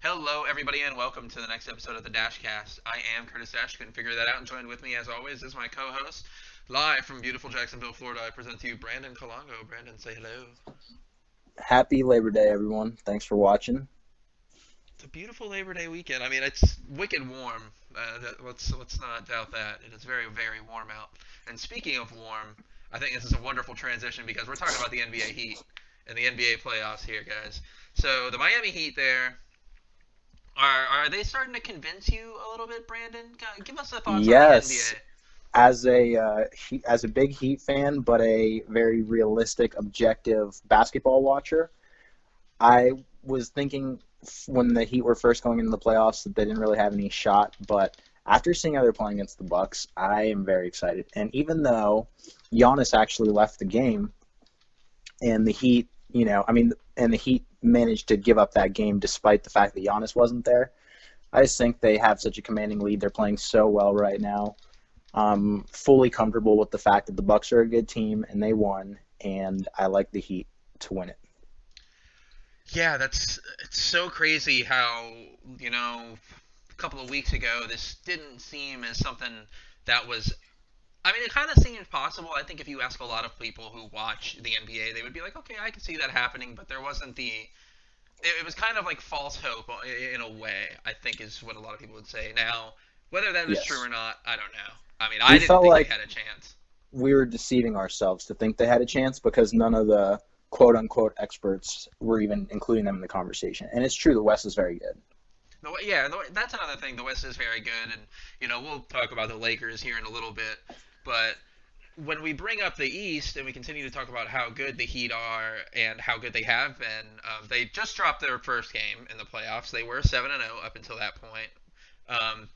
Hello, everybody, and welcome to the next episode of the Dasch Cast. I am Curtis Dash. You can figure that out. And joined with me, as always, is my co-host, live from beautiful Jacksonville, Florida. I present to you Brandon Colongo. Brandon, say hello. Happy Labor Day, everyone. Thanks for watching. It's a beautiful Labor Day weekend. I mean, it's wicked warm. Let's not doubt that. It is very, very warm out. And speaking of warm, I think this is a wonderful transition because we're talking about the NBA Heat and the NBA playoffs here, guys. So the Miami Heat there. Are they starting to convince you a little bit, Brandon? Give us the thoughts on the Yes, NBA. as a big Heat fan, but a very realistic, objective basketball watcher, I was thinking when the Heat were first going into the playoffs that they didn't really have any shot. But after seeing how they're playing against the Bucks, I am very excited. And even though Giannis actually left the game, and the Heat, and the Heat managed to give up that game despite the fact that Giannis wasn't there. I just think they have such a commanding lead. They're playing so well right now. I'm fully comfortable with the fact that the Bucks are a good team and they won, and I like the Heat to win it. Yeah, it's so crazy how a couple of weeks ago this didn't seem as something that was. I mean, it kind of seemed possible. I think if you ask a lot of people who watch the NBA, they would be like, okay, I can see that happening, but there wasn't the. It was kind of like false hope in a way. I think is what a lot of people would say. Now, whether that is true Yes. or not, I don't know. I mean, I We didn't felt think they like had a chance. we were deceiving ourselves to think they had a chance because none of the quote unquote experts were even including them in the conversation. And it's true, the West is very good. That's another thing. The West is very good, and we'll talk about the Lakers here in a little bit. But when we bring up the East and we continue to talk about how good the Heat are and how good they have been, they just dropped their first game in the playoffs. They were 7-0 up until that point.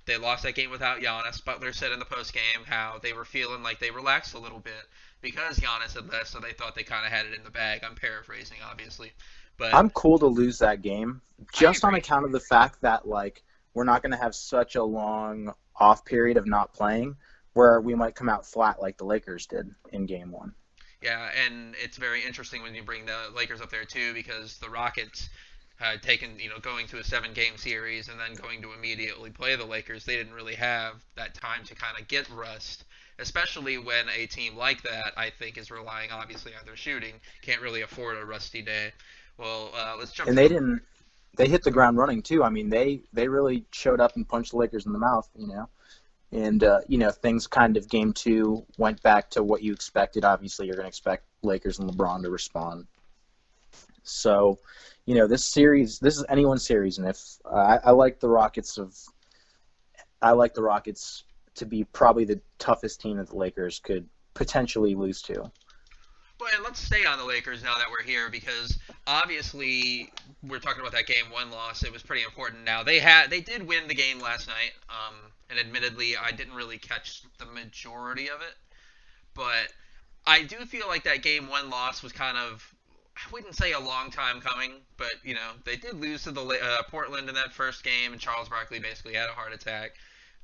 They lost that game without Giannis. Butler said in the post game how they were feeling like they relaxed a little bit because Giannis had left, so they thought they kind of had it in the bag. I'm paraphrasing, obviously, but I'm cool to lose that game I just on agree. account of the fact that we're not going to have such a long off period of not playing where we might come out flat like the Lakers did in game 1. Yeah, and it's very interesting when you bring the Lakers up there too, because the Rockets had taken, going to a seven-game series and then going to immediately play the Lakers. They didn't really have that time to kind of get rust, especially when a team like that, I think, is relying obviously on their shooting. Can't really afford a rusty day. Well, let's jump And to the. they hit the ground running too. I mean, they really showed up and punched the Lakers in the mouth, And things kind of game 2 went back to what you expected. Obviously, you're going to expect Lakers and LeBron to respond. So, this is anyone's series, and if I like the Rockets to be probably the toughest team that the Lakers could potentially lose to. But let's stay on the Lakers now that we're here because obviously we're talking about that game one loss. It was pretty important. Now they did win the game last night, and admittedly I didn't really catch the majority of it, but I do feel like that game one loss was kind of, I wouldn't say a long time coming, but they did lose to the Portland in that first game, and Charles Barkley basically had a heart attack,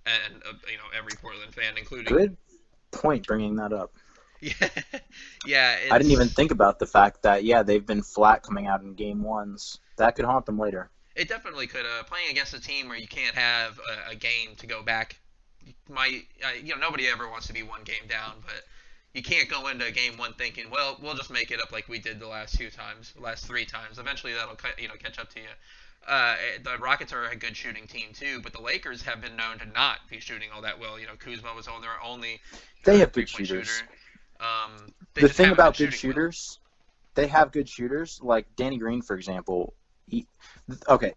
and every Portland fan, including. Good point bringing that up. Yeah, yeah, I didn't even it's think about the fact that, yeah, they've been flat coming out in game 1s. That could haunt them later. It definitely could. Playing against a team where you can't have a game to go back, might nobody ever wants to be one game down, but you can't go into game one thinking, well, we'll just make it up like we did the last two times, the last three times. Eventually, that'll catch up to you. The Rockets are a good shooting team too, but the Lakers have been known to not be shooting all that well. Kuzma was on their only They have three good point shooters. shooter. They The just thing haven't been about good shooting well. shooters, they have good shooters. Like Danny Green, for example. Okay,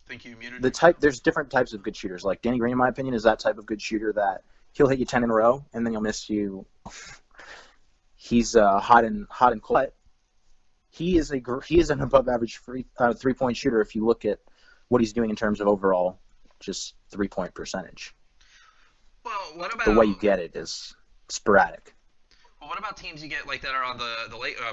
Think you muted yourself. there's different types of good shooters. Like Danny Green, in my opinion, is that type of good shooter that he'll hit you 10 in a row and then he'll miss you. He's hot and cold. But he is an above average 3 point shooter if you look at what he's doing in terms of overall just 3 point percentage. Well, what The way about you get it is sporadic. Well, what about teams you get like that are on the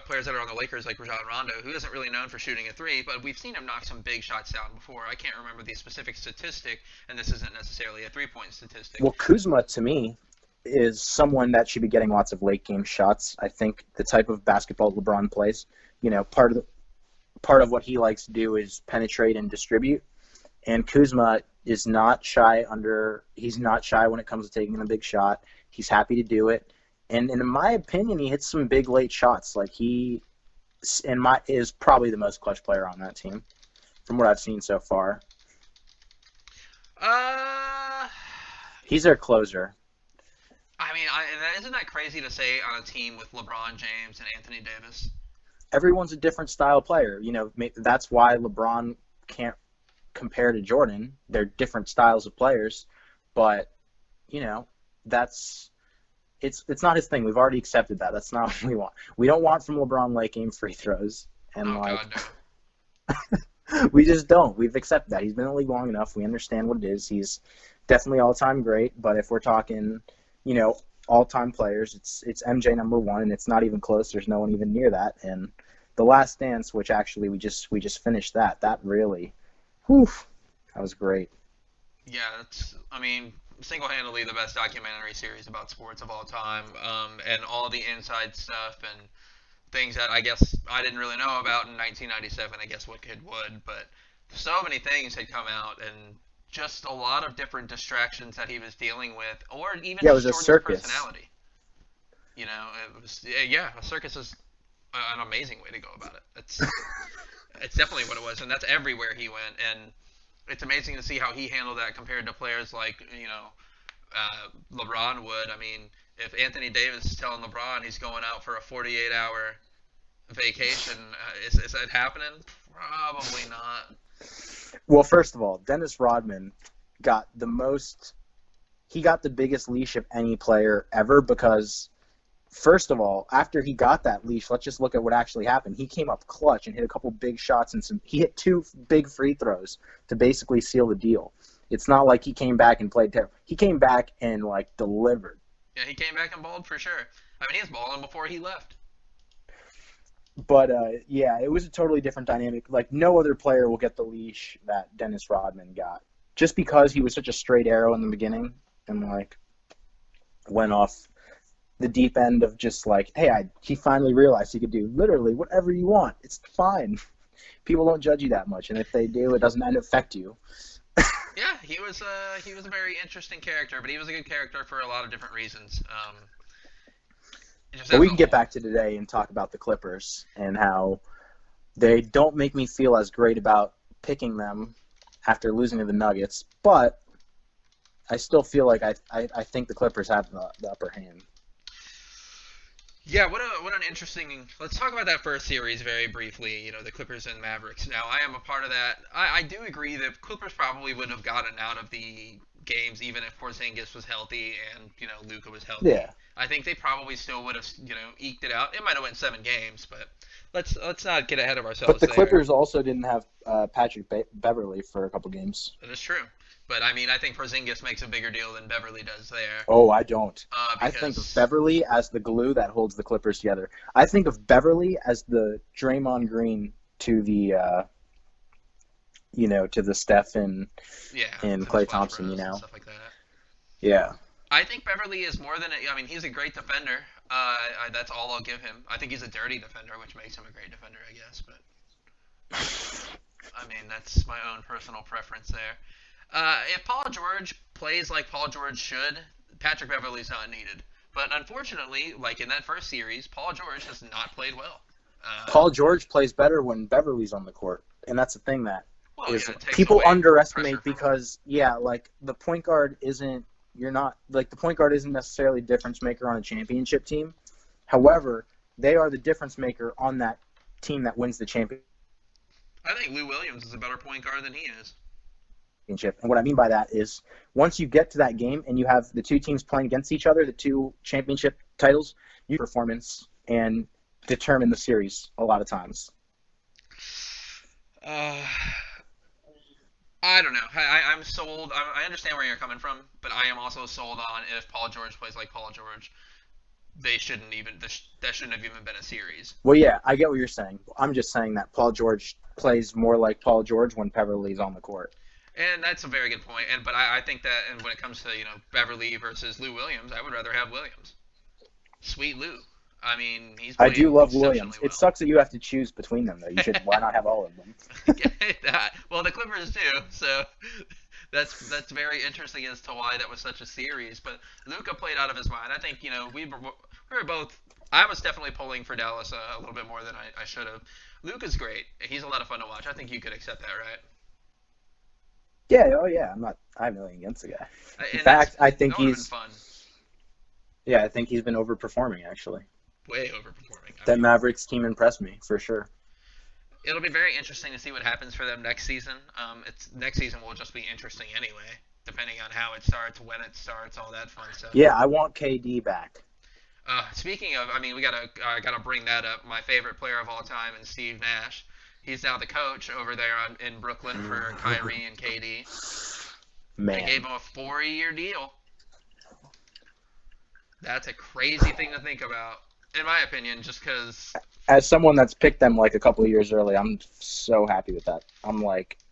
players that are on the Lakers, like Rajon Rondo, who isn't really known for shooting a three, but we've seen him knock some big shots down before. I can't remember the specific statistic, and this isn't necessarily a 3 point statistic. Well, Kuzma to me is someone that should be getting lots of late game shots. I think the type of basketball LeBron plays, part of what he likes to do is penetrate and distribute. And Kuzma is not shy he's not shy when it comes to taking a big shot. He's happy to do it. And in my opinion, he hits some big late shots. Like he is probably the most clutch player on that team from what I've seen so far. He's their closer. I mean, isn't that crazy to say on a team with LeBron James and Anthony Davis? Everyone's a different style player. That's why LeBron can't compare to Jordan. They're different styles of players, but it's not his thing. We've already accepted that. That's not what we want. We don't want from LeBron late game free throws, and God, no. We just don't. We've accepted that. He's been in the league long enough. We understand what it is. He's definitely all-time great, but if we're talking, all-time players, it's MJ number one, and it's not even close. There's no one even near that. And The Last Dance, which actually we just finished that really, that was great. Yeah, single-handedly the best documentary series about sports of all time, and all the inside stuff and things that I guess I didn't really know about in 1997. I guess what kid would, but so many things had come out, and just a lot of different distractions that he was dealing with, or even it was a circus. Personality. It was a circus is an amazing way to go about it. It's definitely what it was, and that's everywhere he went, and it's amazing to see how he handled that compared to players like LeBron would. I mean, if Anthony Davis is telling LeBron he's going out for a 48-hour vacation, is that happening? Probably not. Well, first of all, Dennis Rodman got the biggest leash of any player ever because, first of all, after he got that leash, let's just look at what actually happened. He came up clutch and hit a couple big shots and he hit 2 big free throws to basically seal the deal. It's not like he came back and played terrible. He came back and delivered. Yeah, he came back and balled for sure. I mean, he was balling before he left. But, it was a totally different dynamic. No other player will get the leash that Dennis Rodman got. Just because he was such a straight arrow in the beginning and, went off the deep end of just, he finally realized he could do literally whatever you want. It's fine. People don't judge you that much, and if they do, it doesn't affect you. Yeah, he was a very interesting character, but he was a good character for a lot of different reasons. But we can get back to today and talk about the Clippers and how they don't make me feel as great about picking them after losing to the Nuggets, but I still feel like I think the Clippers have the upper hand. Yeah, what an interesting. Let's talk about that first series very briefly. The Clippers and Mavericks. Now, I am a part of that. I do agree that Clippers probably would have gotten out of the games even if Porzingis was healthy and Luka was healthy. Yeah. I think they probably still would have eked it out. It might have went 7 games, but let's not get ahead of ourselves. But the Clippers also didn't have Patrick Beverley for a couple games. That is true. But, I think Porzingis makes a bigger deal than Beverly does there. Oh, I don't. I Because... think of Beverly as the glue that holds the Clippers together. I think of Beverly as the Draymond Green to the, to the Steph and Klay Thompson, Stuff like that. Yeah. I think Beverly is more than he's a great defender. That's all I'll give him. I think he's a dirty defender, which makes him a great defender, I guess. But, that's my own personal preference there. If Paul George plays like Paul George should, Patrick Beverly's not needed. But unfortunately, in that first series, Paul George has not played well. Paul George plays better when Beverly's on the court, and that's the thing that people away underestimate pressure because the point guard isn't. You're not the point guard isn't necessarily a difference maker on a championship team. However, they are the difference maker on that team that wins the championship. I think Lou Williams is a better point guard than he is. And what I mean by that is once you get to that game and you have the two teams playing against each other, the 2 championship titles, you performance and determine the series a lot of times. I don't know. I'm sold. I understand where you're coming from, but I am also sold on if Paul George plays like Paul George, that shouldn't have even been a series. Well, yeah, I get what you're saying. I'm just saying that Paul George plays more like Paul George when Beverly's on the court. And that's a very good point. But I think that, and when it comes to Beverly versus Lou Williams, I would rather have Williams. Sweet Lou. I mean, he's I do playing love exceptionally Williams. It well. sucks that you have to choose between them, though. You should. Why not have all of them? Get that. Well, the Clippers do, so that's very interesting as to why that was such a series. But Luka played out of his mind. I think we were both. I was definitely pulling for Dallas a little bit more than I should have. Luka's great. He's a lot of fun to watch. I think you could accept that, right? Yeah. Oh yeah. I have nothing against the guy. In And that's fact, I think that would have been he's. fun. Yeah, I think he's been overperforming actually. Way overperforming. I That mean, Mavericks team impressed me for sure. it'll be very interesting to see what happens for them next season. It's next season will just be interesting anyway, depending on how it starts, when it starts, all that fun stuff. Yeah, I want KD back. Speaking of, I mean, I gotta bring that up. My favorite player of all time is Steve Nash. He's now the coach over there in Brooklyn for Kyrie and KD. They Man. gave him a 4-year deal. That's a crazy thing to think about, in my opinion, just because. As someone that's picked them like a couple of years early, I'm so happy with that.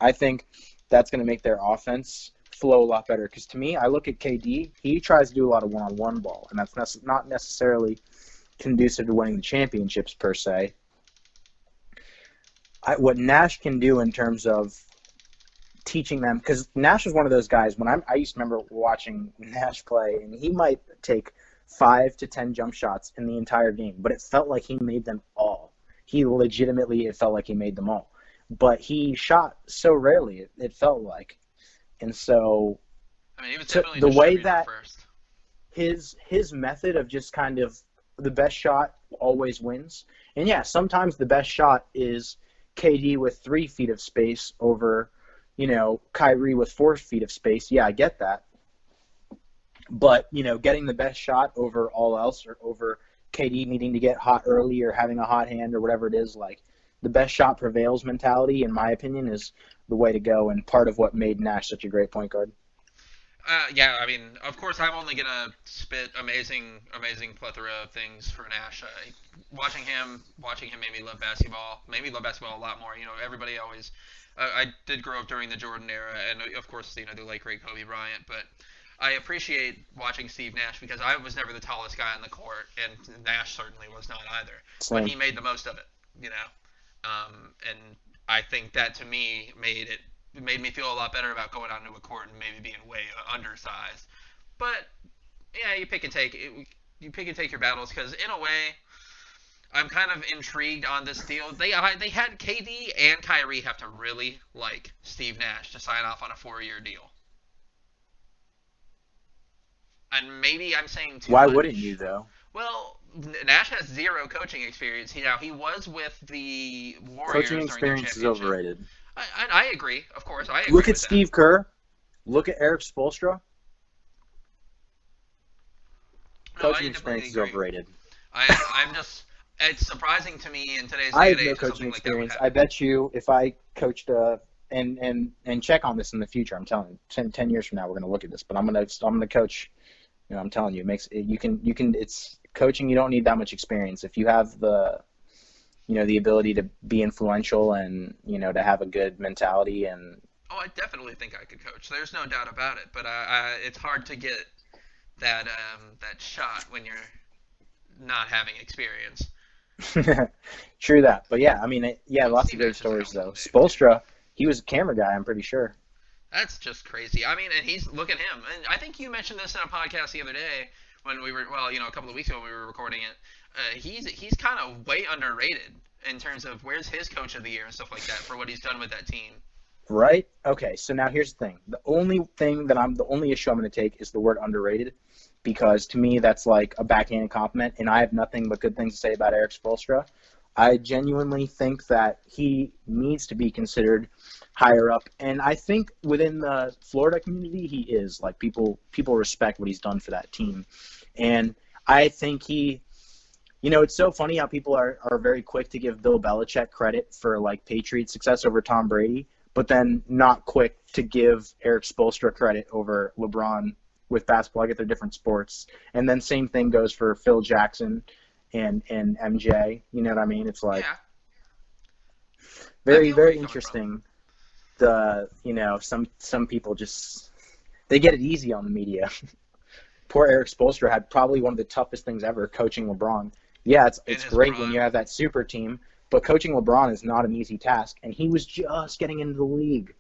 I think that's going to make their offense flow a lot better. Because to me, I look at KD, he tries to do a lot of one-on-one ball, and that's not necessarily conducive to winning the championships per se. What Nash can do in terms of teaching them, because Nash is one of those guys. I used to remember watching Nash play, and he might take 5 to 10 jump shots in the entire game, but it felt like he made them all. It felt like he made them all. But he shot so rarely, it felt like. And so I mean, he was definitely the way distributing that first. his method of just kind of the best shot always wins. And yeah, sometimes the best shot is KD with 3 feet of space over, Kyrie with 4 feet of space. Yeah, I get that. But, getting the best shot over all else, or over KD needing to get hot early or having a hot hand or whatever it is, like the best shot prevails mentality, in my opinion, is the way to go, and part of what made Nash such a great point guard. Yeah, I mean, of course, I'm only gonna spit amazing plethora of things for Nash. Watching him made me love basketball. Made me love basketball a lot more. Everybody always. I did grow up during the Jordan era, and of course, the late great Kobe Bryant. But I appreciate watching Steve Nash because I was never the tallest guy on the court, and Nash certainly was not either. But Same. he made the most of it. And I think that to me it made me feel a lot better about going out into a court and maybe being way undersized. But yeah, you pick and take your battles because in a way, I'm kind of intrigued on this deal. They had KD and Kyrie have to really like Steve Nash to sign off on a 4-year deal. And maybe I'm saying too Why much. wouldn't you, though? Well, Nash has 0 coaching experience. He was with the Warriors Coaching during the experience is championship. overrated. I agree, of course. I agree Look at with Steve Kerr. Look at Erik Spoelstra. that. No, I Coaching definitely experience is agree. overrated. I'm just. It's surprising to me in today's I day have and no age that coaching something like that would experience. I happen. bet you if I coached and check on this in the future, I'm telling you, 10 years from now we're going to look at this, but I'm going to coach. I'm telling you, you can it's coaching. You don't need that much experience if you have the ability to be influential and to have a good mentality. And Oh, I definitely think I could coach. There's no doubt about it. But it's hard to get that shot when you're not having experience. true that. But yeah, I mean, lots Steve of great Nash is stories a though. household name, too. Spoelstra, he was a camera guy, I'm pretty sure. That's just crazy. I mean, and look at him. And I think you mentioned this in a podcast the other day when we were, a couple of weeks ago when we were recording it. He's kind of way underrated in terms of where's his coach of the year and stuff like that for what he's done with that team. Right? Okay, so now here's the thing. The only issue I'm going to take is the word underrated, because to me that's like a backhanded compliment, and I have nothing but good things to say about Erik Spoelstra. I genuinely think that he needs to be considered higher up, and I think within the Florida community he is. Like people respect what he's done for that team, and I think it's so funny how people are very quick to give Bill Belichick credit for like Patriots success over Tom Brady, but then not quick to give Erik Spoelstra credit over LeBron with basketball. I get they're different sports. And then same thing goes for Phil Jackson and MJ. You know what I mean? It's like Yeah. I very, feel where very you're coming from. interesting some people just they get it easy on the media. Poor Erik Spoelstra had probably one of the toughest things ever coaching LeBron. Yeah, it's great when you have that super team, but coaching LeBron is not an easy task, and he was just getting into the league.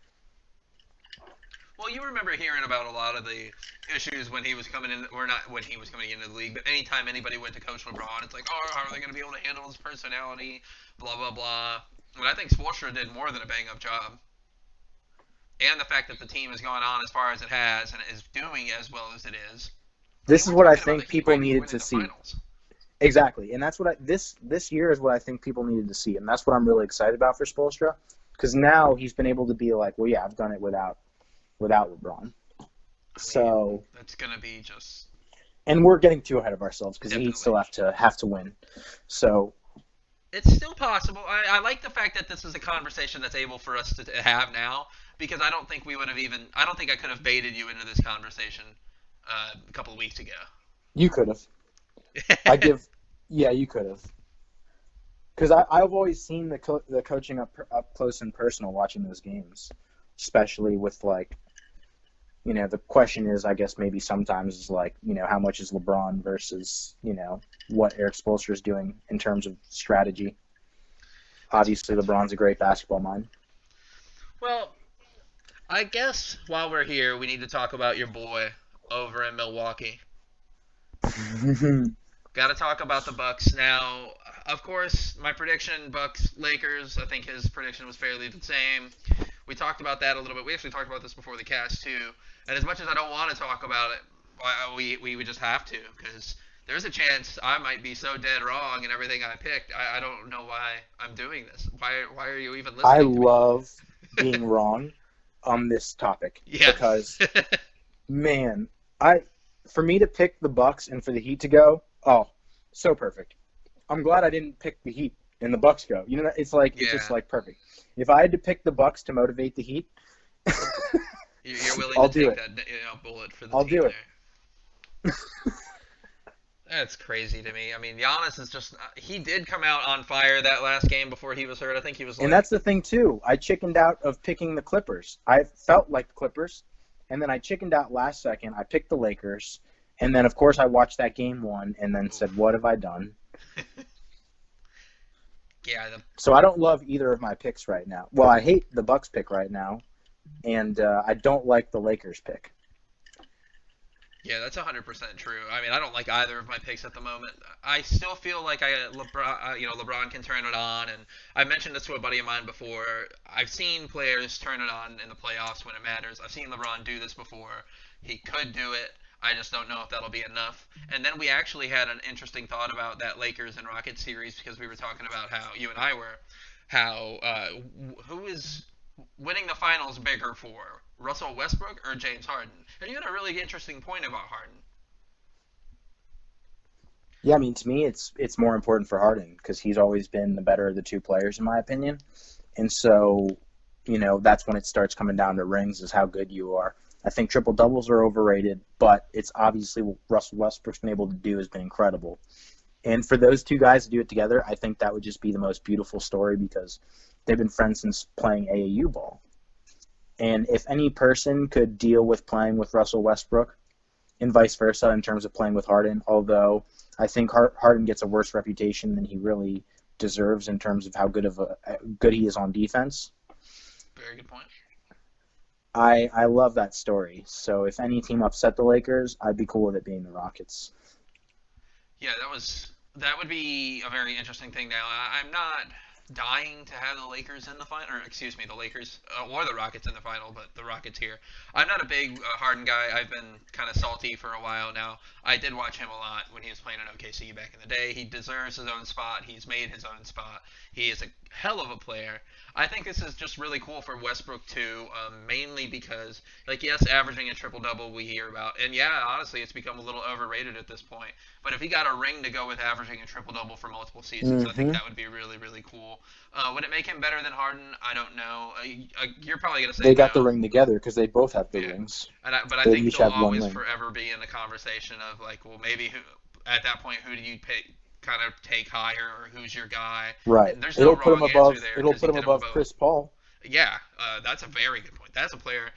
Well, you remember hearing about a lot of the issues when he was coming in, or not when he was coming into the league, but anytime anybody went to coach LeBron, it's like, oh, how are they going to be able to handle his personality, blah, blah, blah. And I think Spoelstra did more than a bang-up job. And the fact that the team has gone on as far as it has and is doing as well as it is. This is what I think people needed to see. Finals. Exactly, and that's what this year is what I think people needed to see, and that's what I'm really excited about for Spoelstra, because now he's been able to be like, well, yeah, I've done it without LeBron. So that's gonna be just. And we're getting too ahead of ourselves because he still have to win. So. It's still possible. I like the fact that this is a conversation that's able for us to have now, because I don't think I could have baited you into this conversation a couple of weeks ago. You could have. You could have. Because I've always seen the coaching up close and personal watching those games, especially with the question is, I guess maybe sometimes is how much is LeBron versus, what Erik Spoelstra is doing in terms of strategy. Obviously, LeBron's a great basketball mind. Well, I guess while we're here, we need to talk about your boy over in Milwaukee. Got to talk about the Bucks now. Of course, my prediction, Bucks-Lakers, I think his prediction was fairly the same. We talked about that a little bit. We actually talked about this before the cast, too. And as much as I don't want to talk about it, we would just have to, because there's a chance I might be so dead wrong in everything I picked. I don't know why I'm doing this. Why are you even listening to me? I love being wrong on this topic. Yeah. Because, man, for me to pick the Bucks and for the Heat to go, oh, so perfect. I'm glad I didn't pick the Heat and the Bucks go. It's just perfect. If I had to pick the Bucks to motivate the Heat, you're willing I'll to do take it. that bullet for the I'll team do it. there. That's crazy to me. I mean, Giannis is just he did come out on fire that last game before he was hurt. I think he was And that's the thing too. I chickened out of picking the Clippers. I felt like the Clippers, and then I chickened out last second. I picked the Lakers, and then of course I watched that game one and then said, "What have I done?" Yeah. So I don't love either of my picks right now. Well, I hate the Bucks pick right now, and I don't like the Lakers pick. Yeah, that's 100% true. I mean, I don't like either of my picks at the moment. I still feel like LeBron can turn it on, and I mentioned this to a buddy of mine before. I've seen players turn it on in the playoffs when it matters. I've seen LeBron do this before. He could do it. I just don't know if that'll be enough. And then we actually had an interesting thought about that Lakers and Rockets series, because we were talking about who is winning the finals bigger for, Russell Westbrook or James Harden? And you had a really interesting point about Harden. Yeah, I mean, to me, it's more important for Harden because he's always been the better of the two players, in my opinion. And so, that's when it starts coming down to rings, is how good you are. I think triple-doubles are overrated, but it's obviously what Russell Westbrook's been able to do has been incredible. And for those two guys to do it together, I think that would just be the most beautiful story because they've been friends since playing AAU ball. And if any person could deal with playing with Russell Westbrook and vice versa in terms of playing with Harden, although I think Harden gets a worse reputation than he really deserves in terms of how good he is on defense. Very good point. I love that story. So if any team upset the Lakers, I'd be cool with it being the Rockets. Yeah, that would be a very interesting thing. Now, I'm not dying to have the Lakers in the final, or excuse me, the Lakers or the Rockets in the final, but the Rockets here. I'm not a big Harden guy. I've been kind of salty for a while now. I did watch him a lot when he was playing in OKC back in the day. He deserves his own spot. He's made his own spot. He is a hell of a player. I think this is just really cool for Westbrook too, mainly because, yes, averaging a triple-double we hear about. And yeah, honestly, it's become a little overrated at this point. But if he got a ring to go with averaging a triple-double for multiple seasons, I think that would be really, really cool. Would it make him better than Harden? I don't know. You're probably going to say they got the ring together because they both have the rings. But I think he'll always forever be in the conversation of, maybe at that point, who do you pick? Kind of take higher, or who's your guy? Right. There's no It'll put him above. There, it'll put him above Chris Paul. Yeah, that's a very good point. That's a player,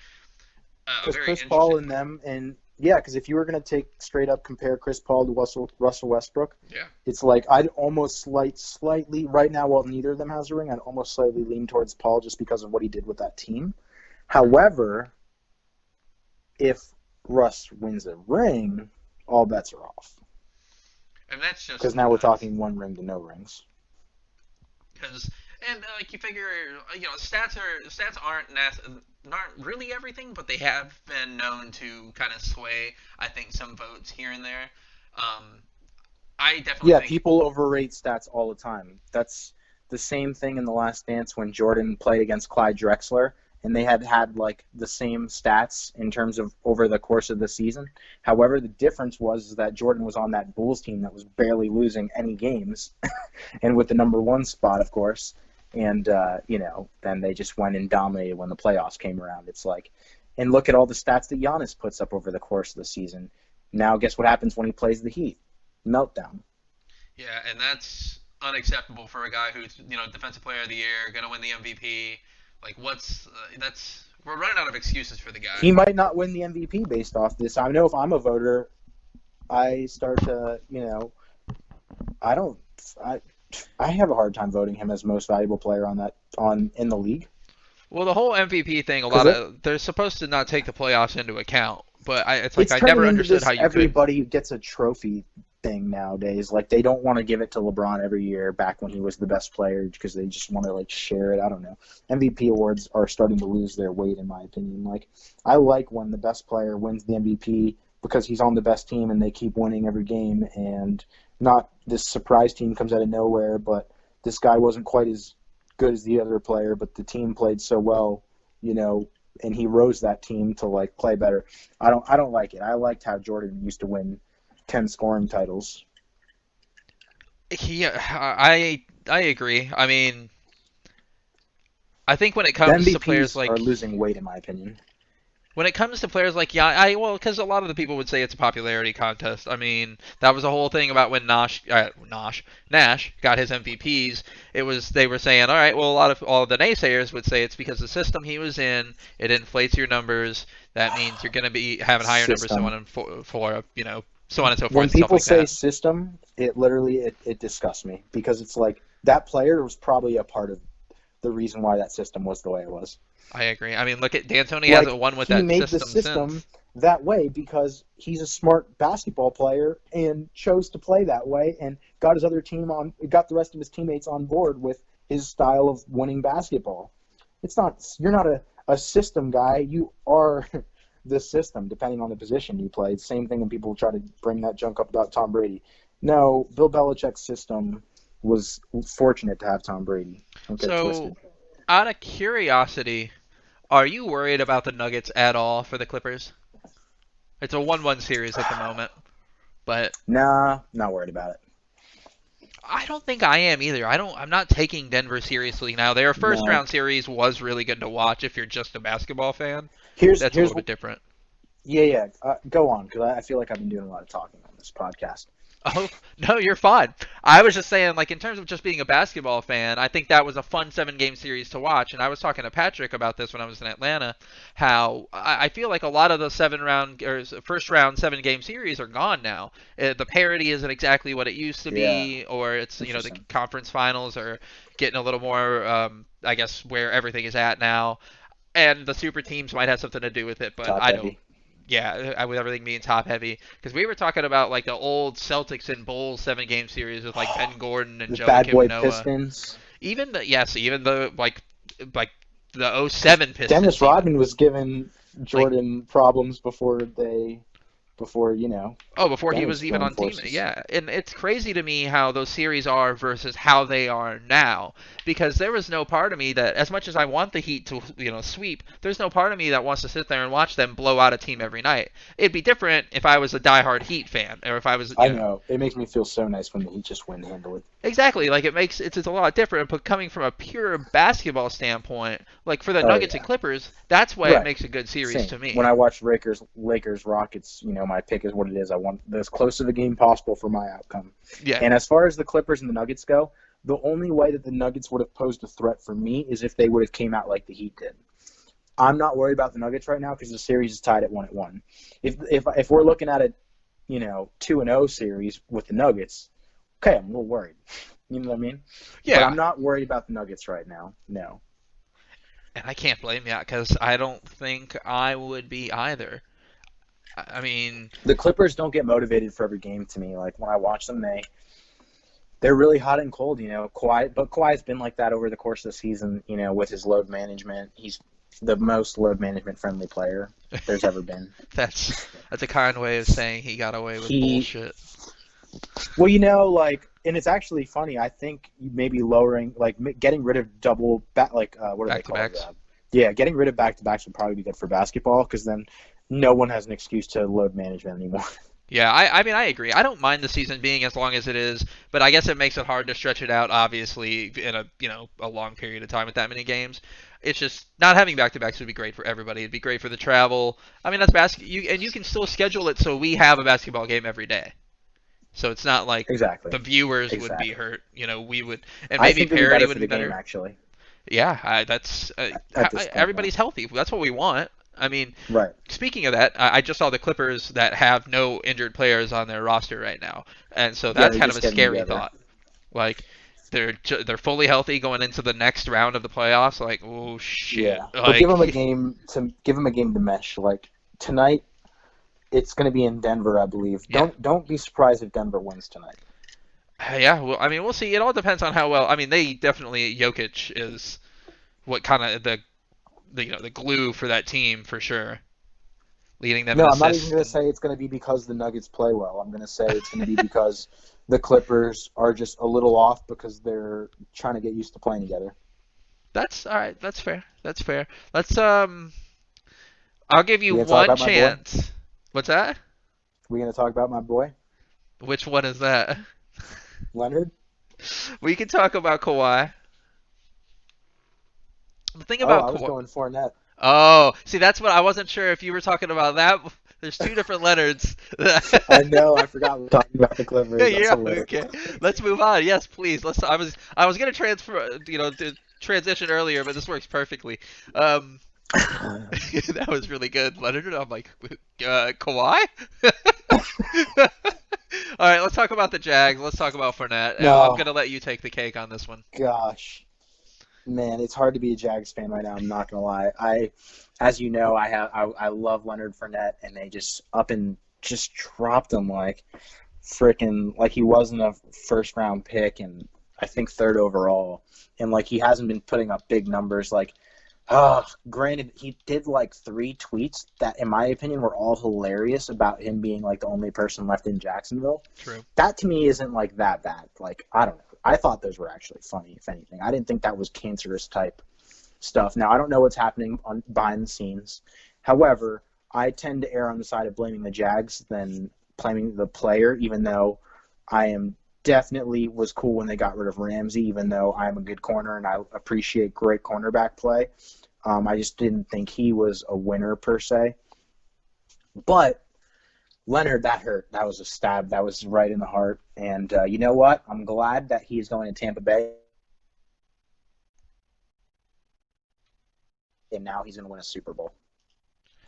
a Because very Chris Paul interesting and player. them, and yeah, because if you were going to take straight up compare Chris Paul to Russell Westbrook, Yeah. it's like I'd almost slightly right now, while neither of them has a ring, I'd almost slightly lean towards Paul just because of what he did with that team. Mhm. However, if Russ wins a ring, all bets are off. And that's just Because now we're nuts. talking one ring to no rings. Because and like you figure, stats aren't really everything, but they have been known to kind of sway. I think some votes here and there. Um, I definitely Yeah, think. people overrate stats all the time. That's the same thing in The Last Dance when Jordan played against Clyde Drexler, and they had like the same stats in terms of over the course of the season. However, the difference was that Jordan was on that Bulls team that was barely losing any games, and with the number one spot, of course. And then they just went and dominated when the playoffs came around. It's like, and look at all the stats that Giannis puts up over the course of the season. Now, guess what happens when he plays the Heat? Meltdown. Yeah, and that's unacceptable for a guy who's defensive player of the year, gonna win the MVP. Like, what's that's we're running out of excuses for the guy. He might not win the MVP based off this. I know if I'm a voter, I start to, I don't, I, I have a hard time voting him as most valuable player on in the league Well, the whole MVP thing, because they're supposed to not take the playoffs into account, but it's like it's I turning never into understood how this you could. everybody gets a trophy thing nowadays. Like they don't want to give it to LeBron every year back when he was the best player because they just want to like share it. I don't know. MVP awards are starting to lose their weight in my opinion. Like I like when the best player wins the MVP because he's on the best team and they keep winning every game and not this surprise team comes out of nowhere, but this guy wasn't quite as good as the other player, but the team played so well, you know, and he rose that team to like play better. I don't like it. I liked how Jordan used to win 10 scoring titles. I agree. I mean, I think The MVPs are losing weight in my opinion. when it comes to players like because a lot of the people would say it's a popularity contest. I mean, that was the whole thing about when Nash got his MVPs. It was they were saying, all right, well, all of the naysayers would say it's because the system he was in, it inflates your numbers. That means you're going to be having higher numbers, so on System. and so on and so When forth, stuff people like say that. system, it disgusts me because it's like that player was probably a part of the reason why that system was the way it was. I agree. I mean, look at D'Antoni hasn't Like won with he that made the system system since. that way because he's a smart basketball player and chose to play that way and got the rest of his teammates on board with his style of winning basketball. You're not a system guy, you are the system depending on the position you play. Same thing when people try to bring that junk up about Tom Brady. No, Bill Belichick's system was fortunate to have Tom Brady. Don't get it So, twisted. out of curiosity, are you worried about the Nuggets at all for the Clippers? It's a 1-1 series at the moment, but Nah, not worried about it. I don't think I am either. I'm not taking Denver seriously now. Their first No. round series was really good to watch if you're just a basketball fan. That's a Here's little bit different. Yeah. Go on, because I feel like I've been doing a lot of talking on this podcast. Oh, no, you're fine. I was just saying, like, in terms of just being a basketball fan, I think that was a fun 7 game series to watch. And I was talking to Patrick about this when I was in Atlanta, how I feel like a lot of the 7 round or first round 7 game series are gone now. The parity isn't exactly what it used to Yeah, be, or the interesting. conference finals are getting a little more, I guess, where everything is at now. And the super teams might have something to do with it, but Top I don't. heavy. Yeah, with everything being top heavy, because we were talking about like the old Celtics and Bulls 7 game series with like Ben Gordon and The bad Joakim boy Noah. Pistons. Even the like the Because '07 Dennis Pistons even. Rodman was giving Like Jordan problems before Oh, before he Dennis was even joined on team. forces. Yeah, and it's crazy to me how those series are versus how they are now. Because there was no part of me that, as much as I want the Heat to, sweep, there's no part of me that wants to sit there and watch them blow out a team every night. It'd be different if I was a diehard Heat fan, or if I was, I know. It makes me feel so nice when the Heat just win handily. exactly, like it's a lot different. But coming from a pure basketball standpoint, like for the Oh Nuggets and yeah. Clippers, that's why it Right. makes a good series Same. to When me. I watch Lakers, Rockets, my pick is what it is. I want as close to the game possible for my outcome. Yeah. And as far as the Clippers and the Nuggets go, The only way that the Nuggets would have posed a threat for me is if they would have came out like the Heat did. I'm not worried about the Nuggets right now because the series is tied at 1-1. If we're looking at a 2-0 series with the Nuggets, okay, I'm a little worried. You know what I mean? Yeah. But I'm not worried about the Nuggets right now. No. And I can't blame you because I don't think I would be either. I mean, the Clippers don't get motivated for every game to me. Like when I watch them, they're really hot and cold. Kawhi's been like that over the course of the season. With his load management, he's the most load management friendly player there's ever been. That's a kind way of saying he got away with bullshit. Well, and it's actually funny. I think maybe getting rid of double back, what are they called? Back-to-backs? Yeah, getting rid of back-to-backs would probably be good for basketball because then no one has an excuse to load management anymore. Yeah, I mean, I agree. I don't mind the season being as long as it is, but I guess it makes it hard to stretch it out, obviously, in a long period of time with that many games. It's just not having back-to-backs would be great for everybody. It'd be great for the travel. I mean, that's and you can still schedule it so we have a basketball game every day. So it's not like the viewers would be hurt. We would, and maybe parity would be better. Game, actually. Yeah, that's everybody's healthy. That's what we want. I mean, right. Speaking of that, I just saw the Clippers that have no injured players on their roster right now, and so that's kind of a scary thought. Like they're fully healthy going into the next round of the playoffs. Like, oh shit! Yeah, but give them a game to mesh. Like tonight, it's going to be in Denver, I believe. Yeah. Don't be surprised if Denver wins tonight. Yeah, well, I mean, we'll see. It all depends on how well. I mean, they definitely Jokic is what kind of the glue for that team for sure, leading them. No, I'm not even going to say it's going to be because the Nuggets play well. I'm going to say it's going to be because the Clippers are just a little off because they're trying to get used to playing together. That's all right. That's fair. Let's I'll give you one chance. What's that? We going to talk about my boy? Which one is that? Leonard? We can talk about Kawhi. The thing about I was going Fournette. Oh, see, that's what I wasn't sure if you were talking about that. There's two different Leonards. I know. I forgot we were talking about the Clippers. Yeah. Okay. Let's move on. Yes, please. I was gonna transition earlier, but this works perfectly. That was really good, Leonard. I'm like, Kawhi. All right, let's talk about the Jags. Let's talk about Fournette. No. I'm gonna let you take the cake on this one. Gosh. Man, it's hard to be a Jags fan right now. I'm not gonna lie. As you know, I love Leonard Fournette, and they just up and just dropped him like he wasn't a first round pick, and I think third overall, and he hasn't been putting up big numbers. Granted, he did 3 tweets that, in my opinion, were all hilarious about him being the only person left in Jacksonville. True. That to me isn't that bad. I don't know. I thought those were actually funny, if anything. I didn't think that was cancerous type stuff. Now, I don't know what's happening behind the scenes. However, I tend to err on the side of blaming the Jags than blaming the player, even though I am definitely was cool when they got rid of Ramsey, even though I'm a good corner and I appreciate great cornerback play. I just didn't think he was a winner per se. But Leonard, that hurt. That was a stab. That was right in the heart. And you know what? I'm glad that he's going to Tampa Bay. And now he's going to win a Super Bowl.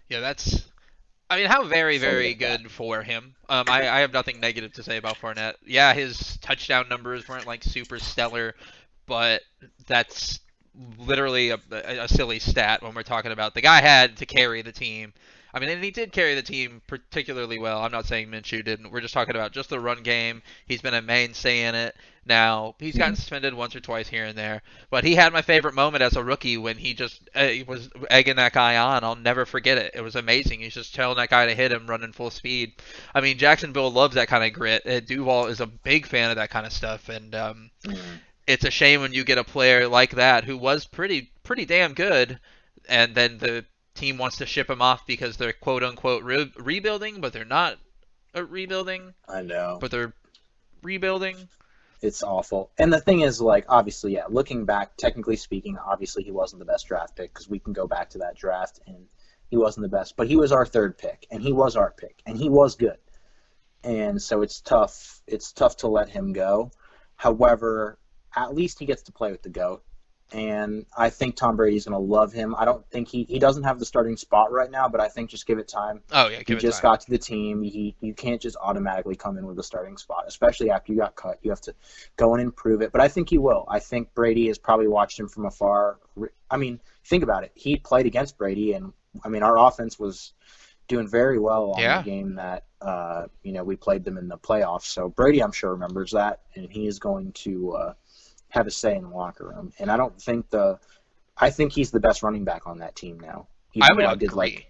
Yeah, how very, very good for him. I have nothing negative to say about Fournette. Yeah, his touchdown numbers weren't super stellar, but that's literally a silly stat when we're talking about the guy had to carry the team. I mean, and he did carry the team particularly well. I'm not saying Minshew didn't. We're just talking about just the run game. He's been a mainstay in it. Now, he's gotten suspended once or twice here and there. But he had my favorite moment as a rookie when he just he was egging that guy on. I'll never forget it. It was amazing. He's just telling that guy to hit him running full speed. I mean, Jacksonville loves that kind of grit. Duval is a big fan of that kind of stuff. And it's a shame when you get a player like that who was pretty damn good, and then the team wants to ship him off because they're quote-unquote rebuilding, but they're not rebuilding. I know. But they're rebuilding. It's awful. And the thing is, obviously, yeah, looking back, technically speaking, obviously he wasn't the best draft pick because we can go back to that draft and he wasn't the best. But he was our third pick, and he was our pick, and he was good. And so it's tough. It's tough to let him go. However, at least he gets to play with the GOAT. And I think Tom Brady's going to love him. I don't think he doesn't have the starting spot right now, but I think just give it time. Oh, yeah, He give it just time. got to the team. You can't just automatically come in with a starting spot, especially after you got cut. You have to go in and prove it. But I think he will. I think Brady has probably watched him from afar. I mean, think about it. He played against Brady, and, I mean, our offense was doing very well on Yeah. the game that, we played them in the playoffs. So Brady, I'm sure, remembers that, and he is going to have a say in the locker room. And I think he's the best running back on that team now. I would agree.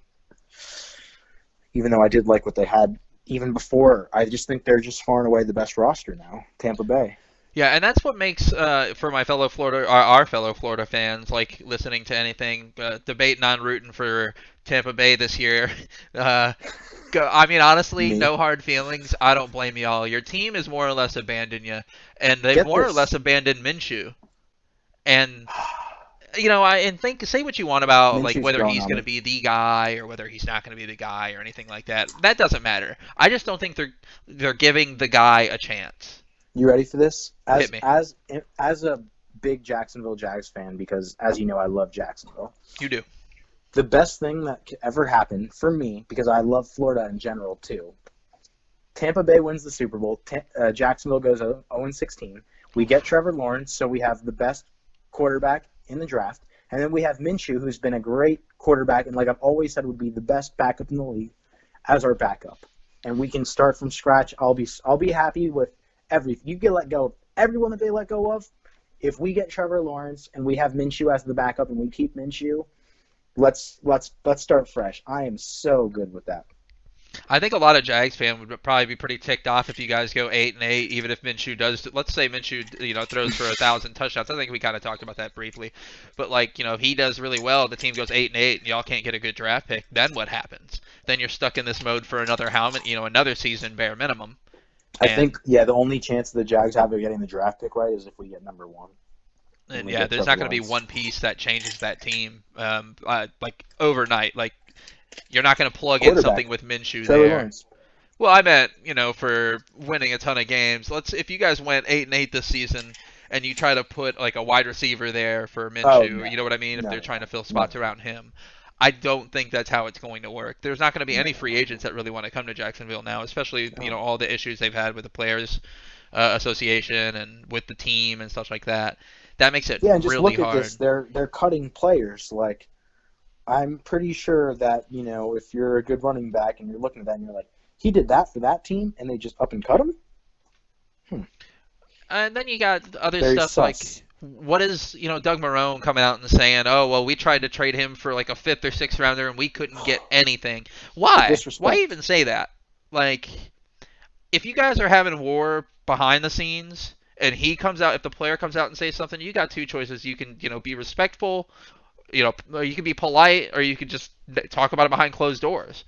Even though I did like what they had even before, I just think they're just far and away the best roster now, Tampa Bay. Yeah, and that's what makes, for my fellow Florida, our fellow Florida fans, like listening to anything, debating on rooting for Tampa Bay this year. I mean, honestly, Me. no hard feelings. I don't blame y'all. Your team has more or less abandoned you, and they've Get more or this. less abandoned Minshew. And say what you want about like Minshew's whether growing he's on going to me. be the guy or whether he's not going to be the guy or anything like that. That doesn't matter. I just don't think they're giving the guy a chance. You ready for this? Hit me. As a big Jacksonville Jags fan, because as you know, I love Jacksonville. You do. The best thing that could ever happen for me, because I love Florida in general too. Tampa Bay wins the Super Bowl. Jacksonville goes 0-16. We get Trevor Lawrence, so we have the best quarterback in the draft. And then we have Minshew, who's been a great quarterback, and like I've always said, would be the best backup in the league, as our backup. And we can start from scratch. I'll be happy with everything. You can let go of everyone that they let go of. If we get Trevor Lawrence and we have Minshew as the backup and we keep Minshew, let's start fresh. I am so good with that. I think a lot of Jags fans would probably be pretty ticked off if you guys go 8-8, even if Minshew does. Let's say Minshew, throws for 1,000 touchdowns. I think we kind of talked about that briefly, but if he does really well, the team goes 8-8, and y'all can't get a good draft pick. Then what happens? Then you're stuck in this mode for another season bare minimum. I think the only chance the Jags have of getting the draft pick right is if we get number one. And there's not going to be one piece that changes that team overnight. You're not going to plug in something with Minshew Trevor there. Lawrence. Well, I meant, for winning a ton of games. If you guys went 8-8 this season and you try to put like a wide receiver there for Minshew, no. you know what I mean? If No, they're trying to fill spots around him. I don't think that's how it's going to work. There's not going to be any free agents that really want to come to Jacksonville now, especially, all the issues they've had with the Players Association and with the team and stuff like that. That makes it and just really look hard. at this. They're cutting players. Like, I'm pretty sure that, if you're a good running back and you're looking at that and you're like, he did that for that team and they just up and cut him? And then you got other Very stuff sus. like, what is, Doug Marrone coming out and saying, oh, well, we tried to trade him for like a 5th or 6th rounder and we couldn't get anything. Why? Disrespect. Why even say that? Like, if you guys are having war behind the scenes and if the player comes out and says something, you got two choices. You can, be respectful, you can be polite, or you can just talk about it behind closed doors.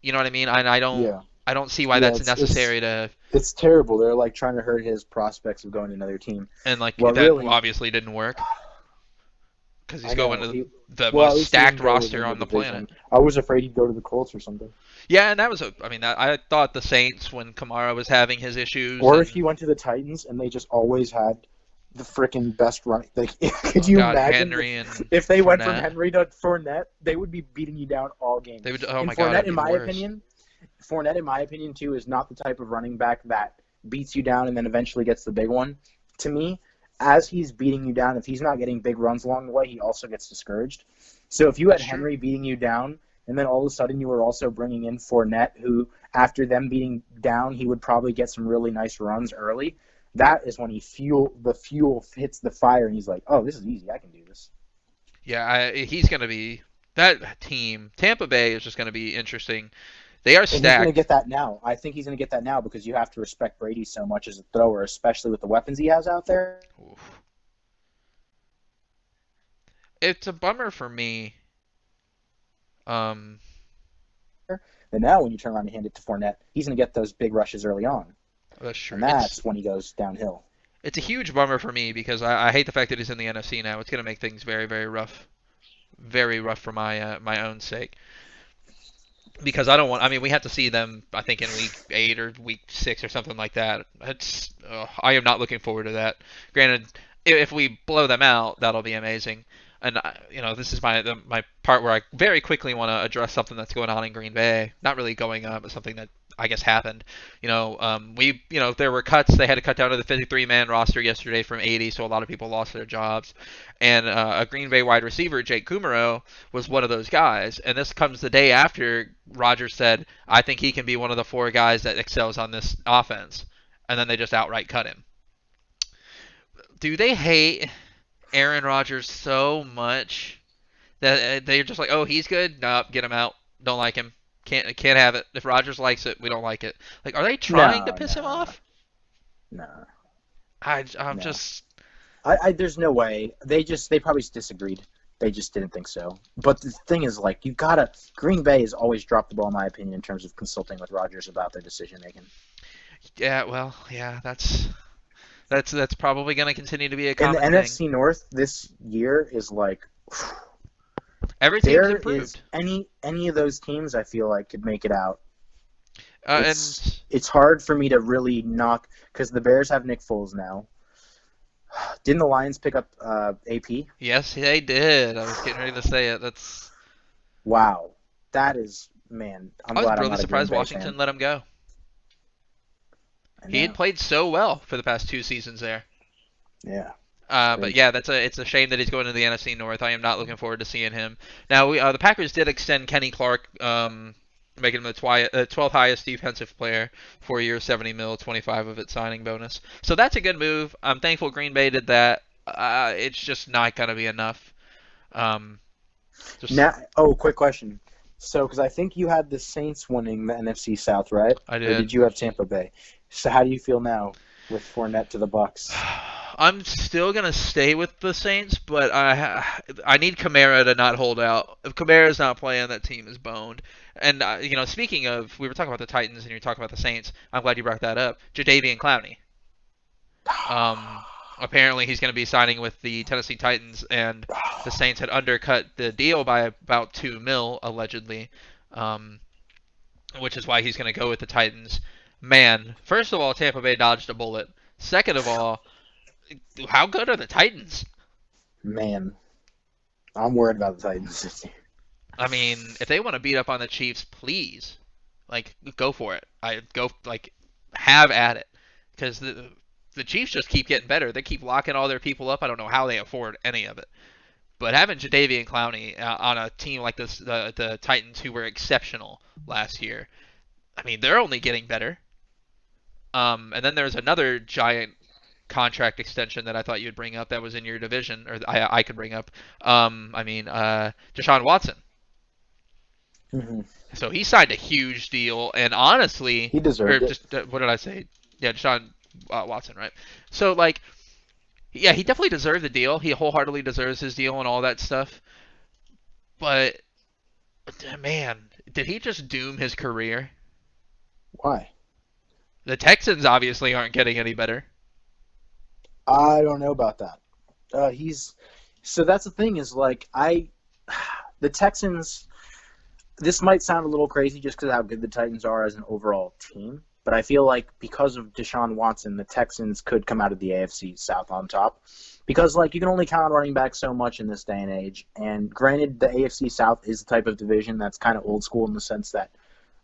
You know what I mean? And I don't see why that's necessary to. It's terrible. They're like trying to hurt his prospects of going to another team. And that really, obviously didn't work because he's going to the well, most stacked roster on the planet. I was afraid he'd go to the Colts or something. Yeah, and that was I thought the Saints when Kamara was having his issues. Or if he went to the Titans and they just always had the freaking best running. Could you imagine Henry if they Fournette. went from Henry to Fournette? They would be beating you down all game. They would. Oh and my Fournette, God! in my opinion, too, is not the type of running back that beats you down and then eventually gets the big one. To me, as he's beating you down, if he's not getting big runs along the way, he also gets discouraged. So if you had Henry beating you down, and then all of a sudden you were also bringing in Fournette, who after them beating down, he would probably get some really nice runs early. That is when the fuel hits the fire, and he's like, "Oh, this is easy. I can do this." Yeah, he's going to be that team. Tampa Bay is just going to be interesting. They are stacked. And he's going to get that now. I think he's going to get that now because you have to respect Brady so much as a thrower, especially with the weapons he has out there. Oof. It's a bummer for me. And now when you turn around and hand it to Fournette, he's going to get those big rushes early on. That's true. And that's when he goes downhill. It's a huge bummer for me because I hate the fact that he's in the NFC now. It's going to make things very, very rough. Very rough for my own sake. because I don't want. I mean, we have to see them. I think in week 8 or week 6 or something like that. I am not looking forward to that. Granted, if we blow them out, that'll be amazing. And this is my part where I very quickly want to address something that's going on in Green Bay. Not really going on, but something that I guess happened. There were cuts. They had to cut down to the 53-man roster yesterday from 80, so a lot of people lost their jobs. And a Green Bay wide receiver, Jake Kumaro, was one of those guys. And this comes the day after Rodgers said, I think he can be one of the 4 guys that excels on this offense. And then they just outright cut him. Do they hate Aaron Rodgers so much that they're just like, oh, he's good? Nope, get him out. Don't like him. Can't have it. If Rodgers likes it, we don't like it. Like, are they trying to piss him off? No. I'm No. just. There's no way. They probably just disagreed. They just didn't think so. But the thing is, like, Green Bay has always dropped the ball, in my opinion, in terms of consulting with Rodgers about their decision making. Yeah, well, yeah, that's probably going to continue to be a common And the thing. NFC North this year is like. Every team's improved. Any of those teams, I feel like, could make it out. And it's hard for me to really knock because the Bears have Nick Foles now. Didn't the Lions pick up AP? yes, they did. I was getting ready to say it. That's Wow, that is man. I'm I was glad I'm really not a surprised Green Bay Washington fan. let him go. I He had know. played so well for the past 2 seasons there. Yeah. But yeah, it's a shame that he's going to the NFC North. I am not looking forward to seeing him. Now, the Packers did extend Kenny Clark, making him the 12th highest defensive player, 4 years, $70 million, 25 of it signing bonus. So that's a good move. I'm thankful Green Bay did that. It's just not going to be enough. Quick question. So, because I think you had the Saints winning the NFC South, right? I Or did. did you have Tampa Bay? So, how do you feel now with Fournette to the Bucs? I'm still gonna stay with the Saints, but I need Kamara to not hold out. If Kamara's not playing, that team is boned. And speaking of, we were talking about the Titans and you were talking about the Saints. I'm glad you brought that up. Jadeveon Clowney. Apparently he's going to be signing with the Tennessee Titans, and the Saints had undercut the deal by about $2 million allegedly, which is why he's going to go with the Titans. Man, first of all, Tampa Bay dodged a bullet. Second of all, how good are the Titans? Man, I'm worried about the Titans this year. I mean, if they want to beat up on the Chiefs, please, go for it. Have at it, because the Chiefs just keep getting better. They keep locking all their people up. I don't know how they afford any of it. But having Jadeveon Clowney on a team like this, the Titans, who were exceptional last year, I mean, they're only getting better. And then there's another giant contract extension that I thought you'd bring up that was in your division, or I could bring up. Deshaun Watson. Mm-hmm. So he signed a huge deal, and honestly, He deserved it. What did I say? Yeah, Deshaun Watson, right? So yeah, he definitely deserved the deal. He wholeheartedly deserves his deal and all that stuff. But man, did he just doom his career? Why? The Texans obviously aren't getting any better. I don't know about that. So that's the thing is the Texans. This might sound a little crazy just because of how good the Titans are as an overall team, but I feel like because of Deshaun Watson, the Texans could come out of the AFC South on top. Because you can only count on running back so much in this day and age. And granted, the AFC South is the type of division that's kind of old school in the sense that,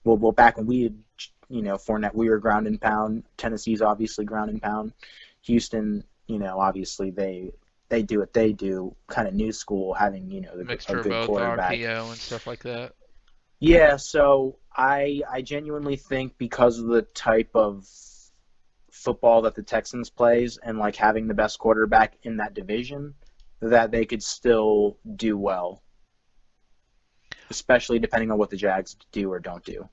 well, back when we had, Fournette, we were ground and pound. Tennessee's obviously ground and pound. Houston, obviously they do what they do, kind of new school, having a Mixture good of both quarterback. RPO and stuff like that. Yeah, so I genuinely think because of the type of football that the Texans plays and having the best quarterback in that division, that they could still do well, especially depending on what the Jags do or don't do.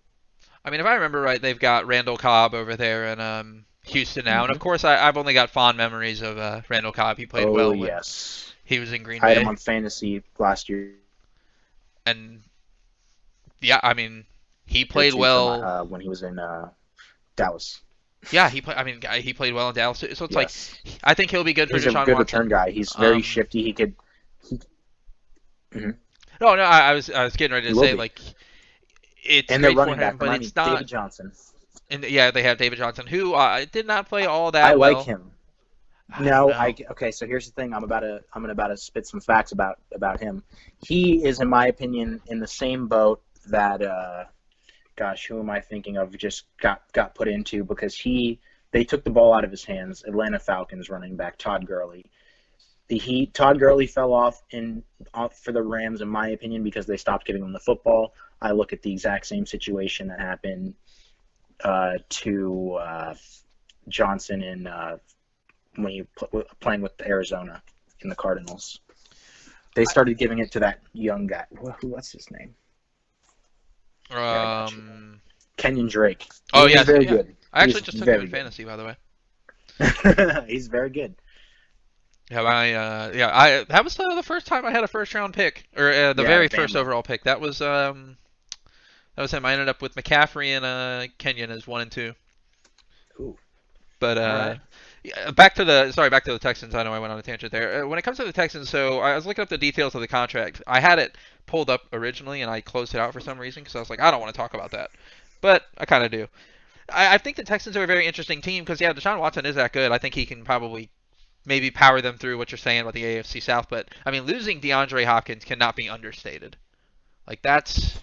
I mean, if I remember right, they've got Randall Cobb over there in Houston now, and of Mhm. course I've only got fond memories of Randall Cobb. He played well when Yes. he was in Green I had Bay, him on fantasy last year. and yeah, I mean, he played well. When he was in Dallas. Yeah, he played. I mean, he played well in Dallas. So it's Yes. I think he'll be good for He's a Deshaun good Watson. return guy. He's very Um, shifty. No, I was getting ready He to will say be. it's And their great for running him, back, but remind me, it's not. David Johnson. And yeah, they have David Johnson, who did not play all I that like well. him. I don't No, know. okay. So here's the thing. I'm about to spit some facts about him. He is, in my opinion, in the same boat that gosh, who am I thinking of? Just got put into because they took the ball out of his hands. Atlanta Falcons running back Todd Gurley. Todd Gurley fell off for the Rams, in my opinion, because they stopped giving him the football. I look at the exact same situation that happened to Johnson in when he playing with Arizona in the Cardinals. They started giving it to that young guy. What's his name? Yeah, I got you. Kenyon Drake. Oh He's yeah, very yeah. good. I actually He's just took him very in fantasy, by the way. good. He's very good. Yeah, I that was the first time I had a first round pick, or the Yeah, very first Bama. overall pick. That was him. I ended up with McCaffrey and Kenyon as 1 and 2. Ooh, But all right. yeah, back to the Texans. I know I went on a tangent there. When it comes to the Texans, so I was looking up the details of the contract. I had it pulled up originally, and I closed it out for some reason because I was like, I don't want to talk about that, but I kind of do. I think the Texans are a very interesting team because yeah, Deshaun Watson is that good. I think he can probably maybe power them through what you're saying about the AFC South. But I mean, losing DeAndre Hopkins cannot be understated. Like that's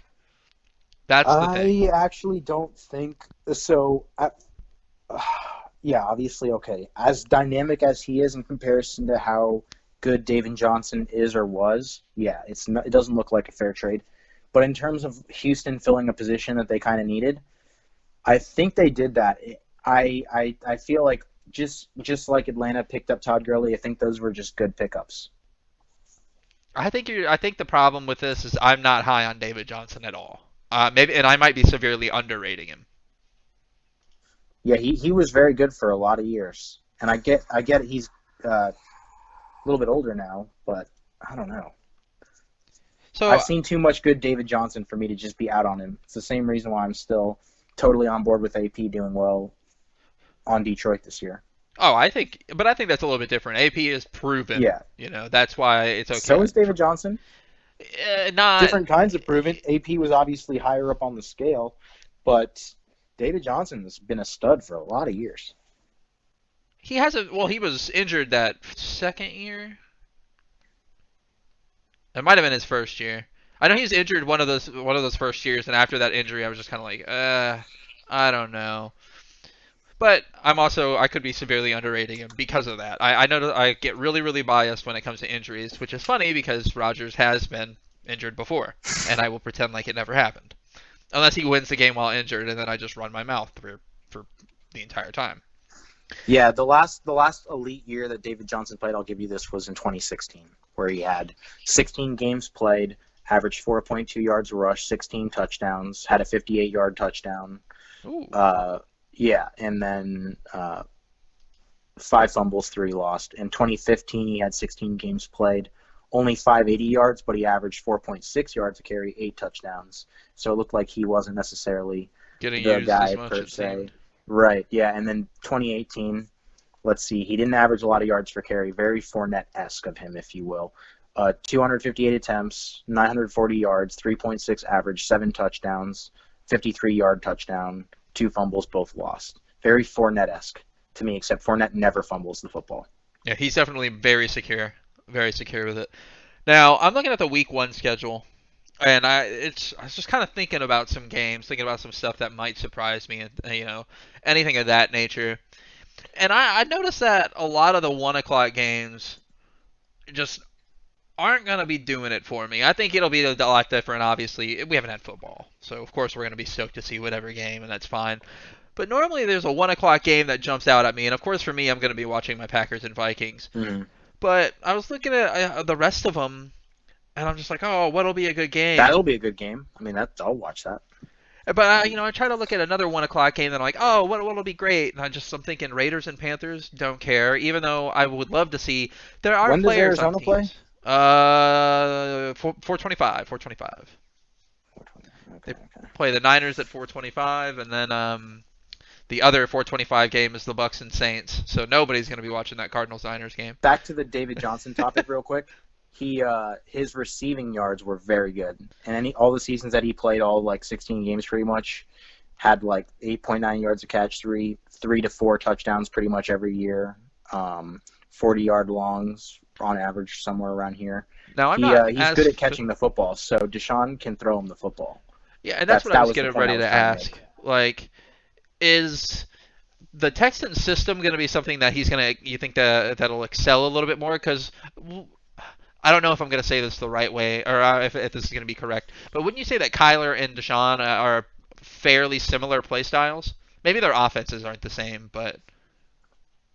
the thing. I actually don't think so. Yeah, obviously, okay. As dynamic as he is in comparison to how good David Johnson is or was, yeah, it doesn't look like a fair trade. But in terms of Houston filling a position that they kind of needed, I think they did that. I feel like just like Atlanta picked up Todd Gurley, I think those were just good pickups. I think the problem with this is I'm not high on David Johnson at all. Maybe, and I might be severely underrating him. Yeah, he was very good for a lot of years, and I get it. He's a little bit older now, but I don't know. So I've seen too much good David Johnson for me to just be out on him. It's the same reason why I'm still totally on board with AP doing well on Detroit this year. I think that's a little bit different. AP is proven. Yeah. That's why it's okay. So is David Johnson. Not Different kinds of proven. AP was obviously higher up on the scale, but David Johnson has been a stud for a lot of years. He hasn't. Well, he was injured that second year. It might have been his first year. I know he was injured one of those first years, and after that injury, I was just kind of like, I don't know. But I could be severely underrating him because of that. I know that I get really, really biased when it comes to injuries, which is funny because Rodgers has been injured before, and I will pretend like it never happened. Unless he wins the game while injured, and then I just run my mouth for the entire time. Yeah, the last elite year that David Johnson played, I'll give you this, was in 2016, where he had 16 games played, averaged 4.2 yards rush, 16 touchdowns, had a 58-yard touchdown. Ooh. Yeah, and then 5 fumbles, 3 lost. In 2015, he had 16 games played, only 580 yards, but he averaged 4.6 yards a carry, 8 touchdowns. So it looked like he wasn't necessarily Getting the used guy as much, per it se. seemed. Right, yeah, and then 2018, let's see, he didn't average a lot of yards per carry, very Fournette-esque of him, if you will. 258 attempts, 940 yards, 3.6 average, 7 touchdowns, 53-yard touchdown, 2 fumbles, both lost. Very Fournette-esque to me, except Fournette never fumbles the football. Yeah, he's definitely very secure with it. Now, I'm looking at the Week 1 schedule, and I was just kind of thinking about some games, thinking about some stuff that might surprise me, and anything of that nature. And I noticed that a lot of the 1 o'clock games just aren't going to be doing it for me. I think it'll be a lot different, obviously. We haven't had football, so of course we're going to be stoked to see whatever game, and that's fine. But normally there's a 1 o'clock game that jumps out at me, and of course for me I'm going to be watching my Packers and Vikings. Mm-hmm. But I was looking at the rest of them, and I'm just like, oh, what'll be a good game? That'll be a good game. I mean, I'll watch that. But I try to look at another 1 o'clock game, and I'm like, oh, what'll be great? And I'm thinking Raiders and Panthers, don't care. Even though I would love to see, there are when players does Arizona on teams. play? 425. They play the Niners at 425, and then the other 425 game is the Bucs and Saints. So nobody's going to be watching that Cardinals-Niners game. Back to the David Johnson topic real quick. his receiving yards were very good, and all the seasons that he played, all like 16 games pretty much, had like 8.9 yards a catch, three to four touchdowns pretty much every year, 40-yard longs on average somewhere around here. Now I'm not He's as good at catching the football, so Deshaun can throw him the football. yeah, and that's what I That was was the getting point I ready was to trying to ask. make. Like, is the Texans system going to be something that you think that'll excel a little bit more? Because I don't know if I'm going to say this the right way or if this is going to be correct, but wouldn't you say that Kyler and Deshaun are fairly similar play styles? Maybe their offenses aren't the same, but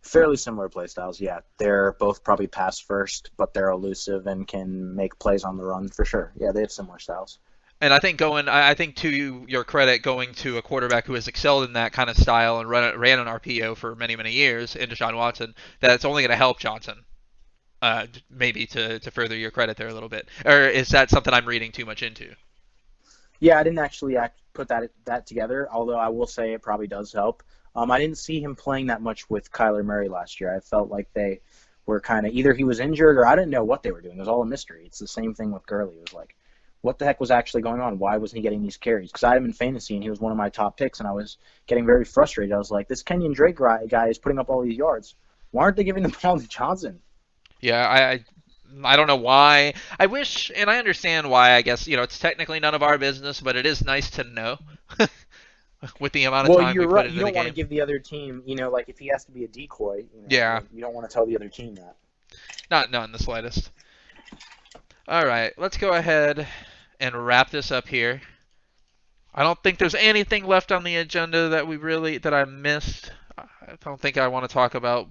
Fairly similar play styles, yeah. They're both probably pass first, but they're elusive and can make plays on the run for sure. Yeah, they have similar styles. and I think to your credit, going to a quarterback who has excelled in that kind of style and ran an RPO for many many years in Deshaun Watson, that it's only going to help Johnson. Maybe to further your credit there a little bit, or is that something I'm reading too much into? Yeah, I didn't actually put that together, although I will say it probably does help. I didn't see him playing that much with Kyler Murray last year. I felt like they were kind of either he was injured or I didn't know what they were doing. It was all a mystery. It's the same thing with Gurley. It was like, what the heck was actually going on? Why wasn't he getting these carries? Because I had him in fantasy and he was one of my top picks, and I was getting very frustrated. I was like, this Kenyon Drake guy is putting up all these yards. Why aren't they giving the ball to Johnson? Yeah, I don't know why. I wish, and I understand why. I guess it's technically none of our business, but it is nice to know with the amount of Well, time we you're put right. You into the don't want to game. give the other team, like if he has to be a decoy, Yeah, you don't want to tell the other team that. not in the slightest. All right, let's go ahead and wrap this up here. I don't think there's anything left on the agenda that I missed. I don't think I want to talk about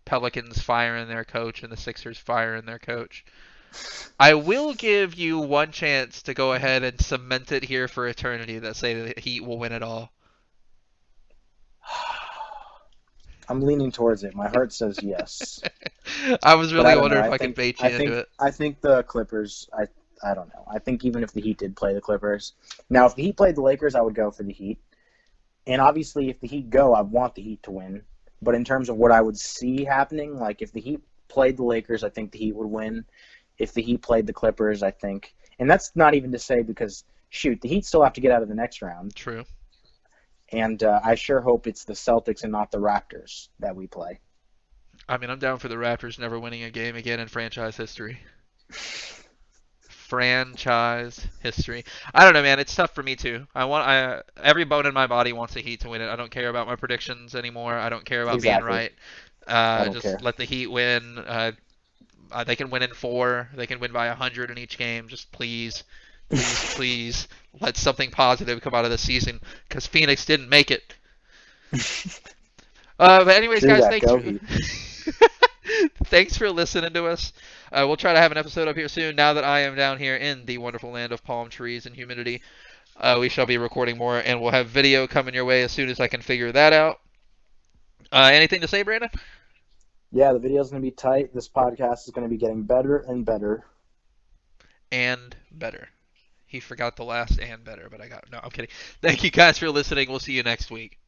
Pelicans firing their coach and the Sixers firing their coach. I will give you one chance to go ahead and cement it here for eternity that say the Heat will win it all. I'm leaning towards it. My heart says yes. I was But really I don't know. wondering if I could bait you into it. I think the Clippers. I don't know. I think even if the Heat did play the Clippers, now if the Heat played the Lakers, I would go for the Heat. And obviously, if the Heat go, I want the Heat to win. But in terms of what I would see happening, like if the Heat played the Lakers, I think the Heat would win. If the Heat played the Clippers, I think, and that's not even to say because shoot, the Heat still have to get out of the next round. True. And I sure hope it's the Celtics and not the Raptors that we play. I mean, I'm down for the Raptors never winning a game again in franchise history. Franchise history. I don't know, man. It's tough for me too. Every bone in my body wants the Heat to win it. I don't care about my predictions anymore. I don't care about being Exactly. right. I don't care. Just let the Heat win. They can win in 4. They can win by 100 in each game. Just please, please, please let something positive come out of the season because Phoenix didn't make it. But anyways, True guys, that. Go Heat. thanks for listening to us. We'll try to have an episode up here soon. Now that I am down here in the wonderful land of palm trees and humidity, we shall be recording more, and we'll have video coming your way as soon as I can figure that out. Anything to say, Brandon? Yeah, the video's going to be tight. This podcast is going to be getting better and better. And better. He forgot the last and better, but no, I'm kidding. Thank you guys for listening. We'll see you next week.